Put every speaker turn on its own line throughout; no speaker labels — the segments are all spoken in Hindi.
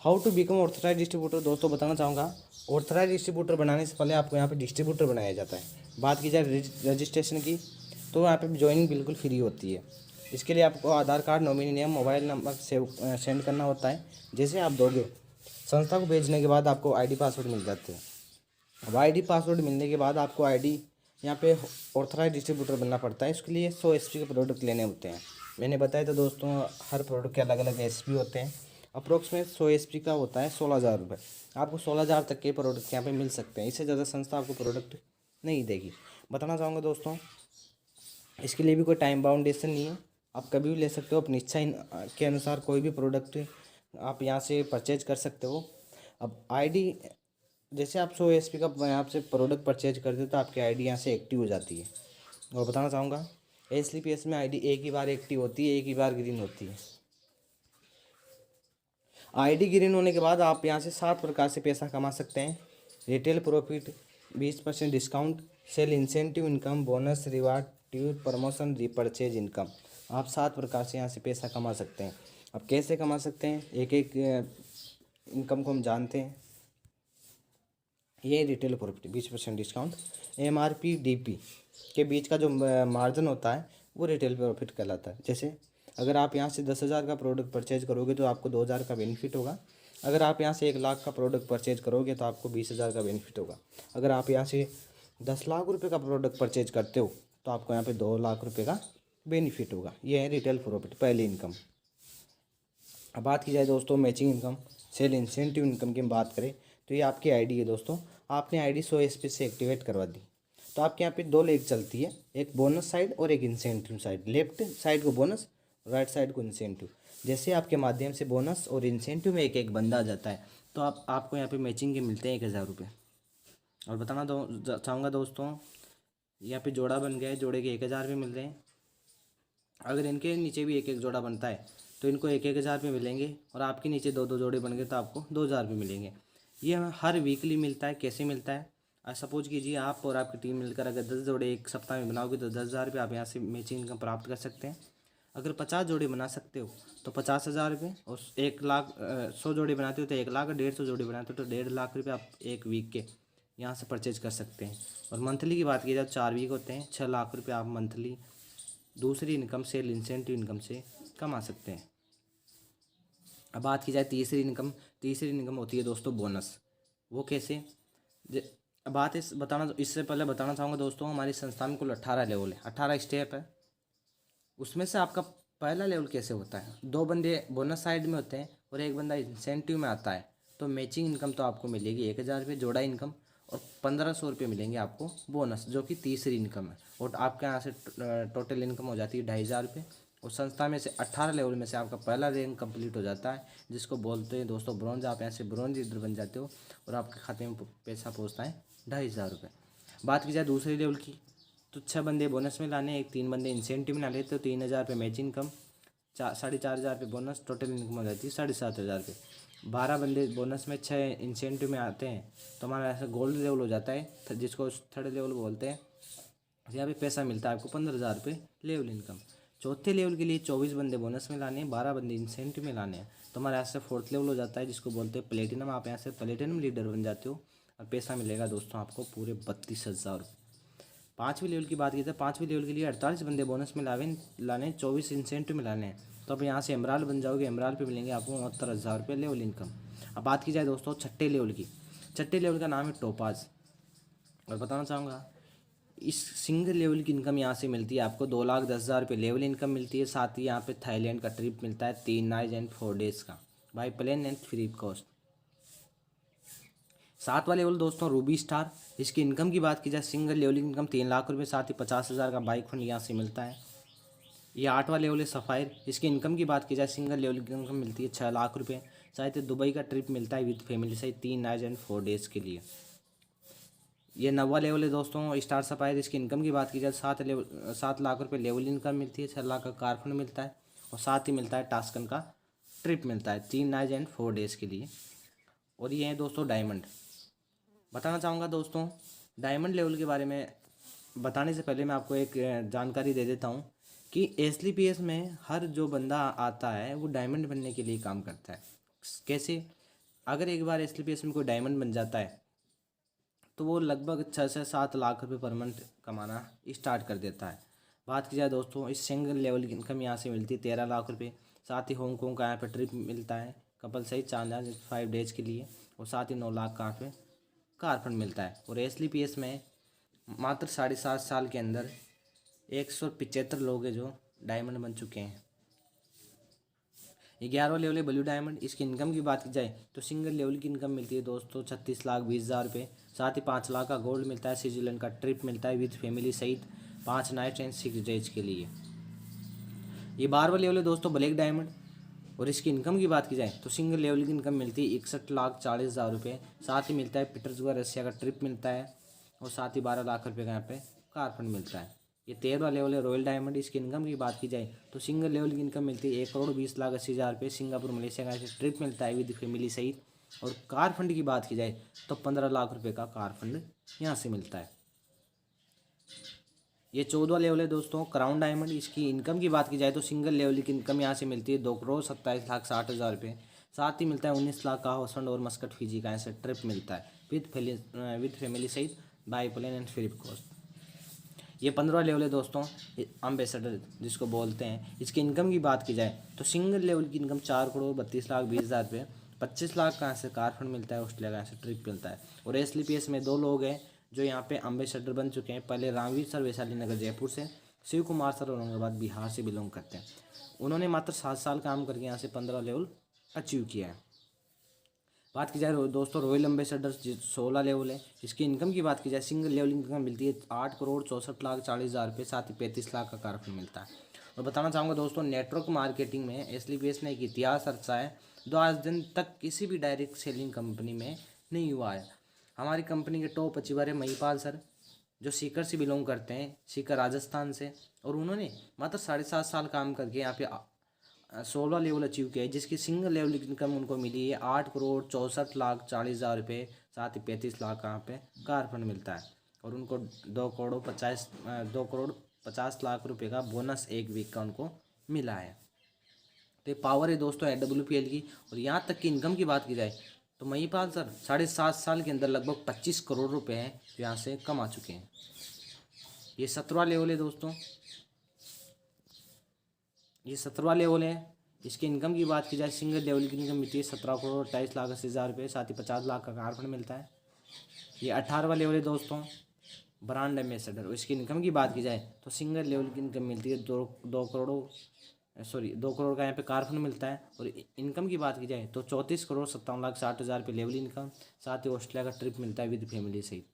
How to become authorise distributor दोस्तों बताना चाहूँगा। ऑथराइज डिस्ट्रीब्यूटर बनाने से पहले आपको यहाँ पे डिस्ट्रीब्यूटर बनाया जाता है। बात की जाए रजिस्ट्रेशन की, तो यहाँ पे ज्वाइनिंग बिल्कुल फ्री होती है। इसके लिए आपको Aadhaar card, nominee name, mobile number send करना होता है। जैसे आप दोगे, संस्था को भेजने के बाद आपको आईडी पासवर्ड मिल जाते हैं। अब आईडी पासवर्ड मिलने के बाद आपको आईडी यहाँ पे ऑथराइज डिस्ट्रीब्यूटर बनना पड़ता है। इसके लिए 100 एसपी के प्रोडक्ट लेने होते हैं। मैंने बताया था दोस्तों, हर प्रोडक्ट के अलग अलग एसपी होते हैं। अप्रोक्सीमेट 100 एसपी का होता है 16,000 रुपये। आपको 16,000 तक के प्रोडक्ट यहाँ पे मिल सकते हैं। इससे ज़्यादा संस्था आपको प्रोडक्ट नहीं देगी। बताना चाहूँगा दोस्तों, इसके लिए भी कोई टाइम बाउंडेशन नहीं है। आप कभी भी ले सकते हो, अपनी इच्छा के अनुसार कोई भी प्रोडक्ट आप यहाँ से परचेज कर सकते हो। अब आईडी, जैसे आप 100 एसपी का यहाँ से प्रोडक्ट परचेज करते हो तो आपकी आईडी यहाँ से एक्टिव हो जाती है। और बताना चाहूँगा, एसलीपीएस में आईडी एक ही बार एक्टिव होती है, एक ही बार ग्रीन होती है। आईडी ग्रीन होने के बाद आप यहाँ से 7 प्रकार से पैसा कमा सकते हैं। Retail profit, 20% discount, sale incentive income, bonus, reward, due, promotion, repurchase income. आप 7 प्रकार से यहाँ से पैसा कमा सकते हैं। अब कैसे कमा सकते हैं, एक एक इनकम को हम जानते हैं। ये retail profit 20% discount, MRP DP के बीच का जो मार्जिन होता है वो रिटेल प्रॉफिट कहलाता है। जैसे अगर आप यहाँ से 10,000 का प्रोडक्ट परचेज करोगे तो आपको 2,000 का बेनिफिट होगा। अगर आप यहाँ से 1,00,000 का प्रोडक्ट परचेज करोगे तो आपको 20,000 का बेनिफिट होगा। अगर आप यहाँ से 10 लाख रुपये का प्रोडक्ट परचेज करते हो तो आपको यहाँ पे 2 लाख रुपये का बेनिफिट होगा। ये है रिटेल प्रॉफिट, पहली इनकम। अब बात की जाए दोस्तों matching income, sale incentive income की हम बात करें तो ये आपकी आईडी है दोस्तों। आपने आईडी 100 एसपी से एक्टिवेट करवा दी तो आपके यहाँ पे 2 लेग चलती है, एक बोनस साइड और एक इंसेंटिव साइड। लेफ्ट साइड को बोनस, राइट साइड को इंसेंटिव। जैसे आपके माध्यम से बोनस और इंसेंटिव में एक एक बंदा आ जाता है तो आपको यहाँ पे मैचिंग के मिलते हैं 1,000 रुपये। और बताना चाहूँगा दोस्तों, यहाँ पे जोड़ा बन गया है, जोड़े के 1,000 रुपये मिल रहे हैं। अगर इनके नीचे भी एक एक जोड़ा बनता है तो इनको 1,000 रुपये मिलेंगे, और आपके नीचे 2-2 जोड़े बन गए तो आपको 2,000 रुपये मिलेंगे। ये हर वीकली मिलता है। कैसे मिलता है, सपोज कीजिए आप और आपकी टीम मिलकर अगर 10 जोड़े एक सप्ताह में बनाओगे तो 10,000 रुपये आप यहाँ से मैचिंग इनकम प्राप्त कर सकते हैं। अगर 50 जोड़े बना सकते हो तो 50,000 रुपये, और 1,00,000 100 जोड़े बनाते हो तो 1,00,000, 150 जोड़े बनाते हो तो 1,50,000 रुपये आप एक वीक के यहाँ से परचेज कर सकते हैं। और मंथली की बात की जाए तो 4 वीक होते हैं, 6 लाख रुपये आप मंथली दूसरी इनकम, सेल इंसेंटिव इनकम से कमा सकते हैं। अब बात की जाए तीसरी इनकम होती है दोस्तों बोनस। वो कैसे, बात इस बताना इससे पहले बताना चाहूँगा दोस्तों, हमारी संस्था में कुल 18 लेवल है, 18 स्टेप है। उसमें से आपका पहला लेवल कैसे होता है, 2 बंदे बोनस साइड में होते हैं और 1 बंदा इंसेंटिव में आता है। तो मैचिंग इनकम तो आपको मिलेगी 1,000 रुपये जोड़ा इनकम, और 1,500 रुपये मिलेंगे आपको बोनस, जो कि तीसरी इनकम है। और आपके यहाँ से टोटल इनकम हो जाती है 2,500 रुपये। और संस्था में से 18 लेवल में से आपका पहला रैंक कंप्लीट हो जाता है, जिसको बोलते हैं दोस्तों ब्रॉन्ज। आप यहाँ से ब्रॉन्ज लीडर बन जाते हो और आपके खाते में पैसा पहुँचता है 2,500 रुपये। बात की जाए दूसरे लेवल की, तो 6 बंदे बोनस में लाने, 3 बंदे इंसेंटिव में ला लेते तो 3,000 रुपये मैच इनकम, 4,500 रुपये बोनस, टोटल इनकम हो जाती है 7,500 रुपये। 12 बंदे बोनस में, 6 इंसेंटिव में आते हैं तो हमारा ऐसा गोल्ड लेवल हो जाता है, जिसको थर्ड लेवल बोलते हैं। यहाँ पे पैसा मिलता है आपको 15,000 रुपये लेवल इनकम। चौथे लेवल के लिए 24 बंदे बोनस में लाने हैं, 12 बंदे इंसेंटिव में लाने हैं, तो हमारे यहाँ से फोर्थ लेवल हो जाता है, जिसको बोलते हैं प्लेटिनम। आप यहाँ से प्लेटिनम लीडर बन जाते हो और पैसा मिलेगा दोस्तों आपको पूरे 32,000 रुपये। 5वीं लेवल की बात की जाए, 5वीं लेवल के लिए 48 बंदे बोनस में लाने, 24 इंसेंटिव में लाने हैं, तो अब यहाँ से एमराल बन जाओगे। एमराल पे मिलेंगे आपको 69,000 रुपये लेवल इनकम। अब बात की जाए दोस्तों छठे लेवल की, छठे लेवल का नाम है टोपाज। और बताना चाहूँगा, इस सिंगल लेवल की इनकम यहाँ से मिलती है आपको 2,10,000 रुपये लेवल इनकम मिलती है। साथ ही यहाँ पे थाईलैंड का ट्रिप मिलता है 3 नाइट एंड 4 डेज़ का, by plane and free cost. 7वां लेवल दोस्तों रूबी स्टार। इसकी इनकम की बात की जाए, सिंगल लेवल इनकम 3 लाख रुपये, साथ ही 50,000 का बाइक फंड यहाँ से मिलता है। ये 8वां लेवल है सफ़ायर। इसकी इनकम की बात की जाए, सिंगल लेवल की इनकम मिलती है 6 लाख रुपये, साथ ही दुबई का ट्रिप मिलता है विद फैमिली से 3 नाइट एंड 4 डेज़ के लिए। ये 9वां लेवल है दोस्तों स्टार सफ़ायर। इसकी इनकम की बात की जाए, 7 लाख रुपये लेवल इनकम मिलती है, 6 लाख का कार फंड मिलता है, और साथ ही मिलता है टास्कन का ट्रिप मिलता है 3 नाइट एंड 4 डेज़ के लिए। और ये है दोस्तों डायमंड। बताना चाहूँगा दोस्तों, डायमंड लेवल के बारे में बताने से पहले मैं आपको एक जानकारी दे देता हूँ कि एसलीपीएस में हर जो बंदा आता है वो डायमंड बनने के लिए काम करता है। कैसे, अगर एक बार SLPS में कोई डायमंड बन जाता है तो वो लगभग 6 से 7 लाख रुपए पर मंथ कमाना स्टार्ट कर देता है। बात की जाए दोस्तों, इस सिंगल लेवल की इनकम यहाँ से मिलती है 13 लाख रुपए। साथ ही हांगकॉन्ग का यहाँ पे ट्रिप मिलता है कपल सहित 4 डेज के लिए, और साथ ही 9 लाख का यहाँ पे कार फंड मिलता है। और SLPS में मात्र 7.5 साल के अंदर 175 लोग हैं जो डायमंड बन चुके हैं। 11वां लेवल है ब्लू डायमंड। इसकी इनकम की बात की जाए तो सिंगल लेवल की इनकम मिलती है दोस्तों 36,20,000 रुपये। साथ ही 5 लाख का गोल्ड मिलता है, स्विट्जरलैंड का ट्रिप मिलता है विद फैमिली सहित 5 नाइट एंड 6 डेज के लिए। ये 12वां लेवल है दोस्तों ब्लैक डायमंड, और इसकी इनकम की बात की जाए तो सिंगल लेवल की इनकम मिलती है 61,40,000 रुपये। साथ ही मिलता है पीटर्सबर्ग रशिया का ट्रिप मिलता है, और साथ ही 12 लाख रुपये का यहाँ पे कार फंड मिलता है। ये 13वां लेवल है रॉयल डायमंड। इसकी इनकम की बात की जाए तो सिंगल लेवल की इनकम मिलती है 1,20,80,000 रुपये। सिंगापुर मलेशिया का ट्रिप मिलता है विद फैमिली सहित। और कार फंड की बात की जाए तो 15 लाख रुपये का कार फंड यहाँ से मिलता है। ये 14वां लेवल है दोस्तों क्राउन डायमंड। इसकी इनकम की बात की जाए तो सिंगल लेवल की इनकम यहाँ से मिलती है 2,27,60,000 रुपये। साथ ही मिलता है 19 लाख का हॉस्टल और मस्कट फिजी का ऐसे ट्रिप मिलता है विद फैमिली सहित by plane and free cost. ये 15वां लेवल है दोस्तों एम्बेसडर जिसको बोलते हैं। इसकी इनकम की बात की जाए तो सिंगल लेवल की इनकम 4,32,20,000 रुपये। 25 लाख का यहाँ से कार फंड मिलता है, ऑस्ट्रेलिया का यहाँ से ट्रिप मिलता है। और SLPS में 2 लोग हैं जो यहाँ पे एम्बेसडर बन चुके हैं। पहले रामवीर सर वैशाली नगर जयपुर से, शिव कुमार सर औरंगाबाद बिहार से बिलोंग करते हैं। उन्होंने मात्र 7 साल काम करके यहाँ से 15 लेवल अचीव किया है। बात की जाए दोस्तों रॉयल एम्बेसडर 16 लेवल है। इसकी इनकम की बात की जाए सिंगल लेवल इनकम मिलती है 8,64,40,000 रुपये। साथ ही 35 लाख का कार फंड मिलता है। और बताना चाहूँगा दोस्तों नेटवर्क मार्केटिंग में SLPS ने एक इतिहास रचा है जो आज दिन तक किसी भी डायरेक्ट सेलिंग कंपनी में नहीं हुआ है। हमारी कंपनी के टॉप अचीवर है महिपाल सर जो सीकर से बिलोंग करते हैं, सीकर राजस्थान से। और उन्होंने मात्र 7.5 साल काम करके यहाँ पे 16 लेवल अचीव किया है, जिसकी सिंगल लेवल की इनकम उनको मिली है 8,64,40,000 रुपये। साथ ही 35 लाख का यहाँ पे कार फंड मिलता है। और उनको 2,50,00,000 रुपये का बोनस एक वीक का उनको मिला है। तो ये पावर है दोस्तों AWPL की। और यहाँ तक की इनकम की बात की जाए तो महिपाल सर 7.5 साल के अंदर लगभग 25 करोड़ रुपए हैं जो यहाँ से कमा चुके हैं। ये 17वां लेवल है दोस्तों, ये 17वां लेवल है। इसकी इनकम की बात की जाए सिंगल लेवल की इनकम मिलती है 17,28,80,000 रुपये। साथ ही 50 लाख का कार फंड मिलता है। ये 18वां लेवल है दोस्तों ब्रांड एम्बेसडर। और इसकी इनकम की बात की जाए तो सिंगल लेवल की इनकम मिलती है 2 करोड़ का यहाँ पे कार फंड मिलता है। और इनकम की बात की जाए तो 34,57,60,000 रुपये लेवल इनकम। साथ ही ऑस्ट्रेलिया का ट्रिप मिलता है विद फैमिली सहित।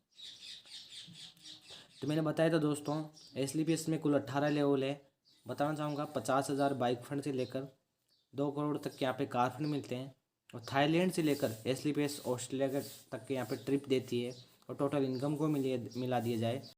तो मैंने बताया था दोस्तों SLPS में कुल 18 लेवल है। बताना चाहूँगा 50,000 बाइक फंड से लेकर 2 करोड़ तक के यहाँ पे कार फंड मिलते हैं। और थाईलैंड से लेकर SLPS ऑस्ट्रेलिया तक के यहाँ पे ट्रिप देती है। और टोटल इनकम को मिला दिया जाए